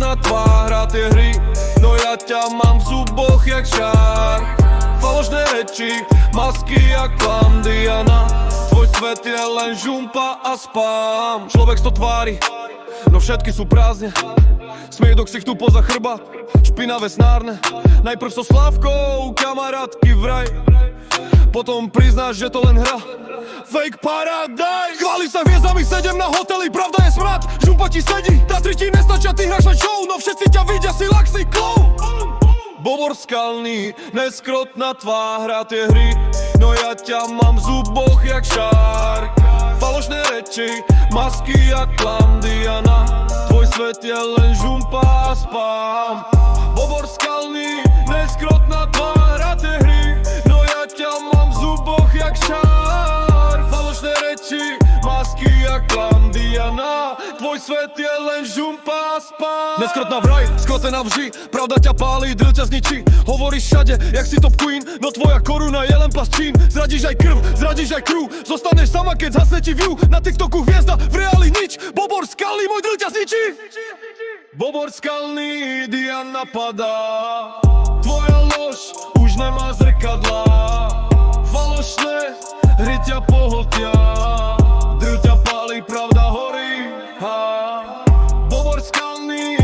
neskrotná tvár hrá tie hry, no ja ťa mám v zuboch jak šár. Falošné reči, masky jak Diana, tvoj svet je len žumpa a spám. Človek sto tvári, no všetky sú prázdne, smiech do ksichtu poza chrbát, špinavé snárne. Najprv so Slávkou, kamarátky vraj, potom priznáš, že to len hra, fake paradise. Chváli sa hviezdami, sedem na hoteli, pravda je smrad, žumpa ti sedí, Tatry ti nestačia, ty hráš na show, no všetci ťa vidia, si laxný klov. Bobor skalný, neskrotná tvár hrá tie hry, no ja ťa mám v zuboch jak šárk. Falošné reči, masky jak Diana, tvoj svet je len žumpa a spám. Bobor skalný, neskrotná tvár hrá tie hry, no ja ťa mám v zuboch jak šár. Falošné reči, masky jak Diana, tvoj svet je len žumpa a spám. Neskrotná vraj, skrotená vždy, pravda ťa páli, drill ťa zničí. Hovoríš všade, jak si top queen, no tvoja koruna je len pasčín. Zradíš aj krv, zradíš aj crew, zostaneš sama, keď zhasne ti view. Na TikToku hviezda, v reáli nič, Bobor skalný, môj drill ťa zničí. Bobor skalný, Diana padá, tvoja lož už nemá zrkadlá. Falošné hry ťa pohltia, drill ťa páli, pravda horí. Bobor skalný,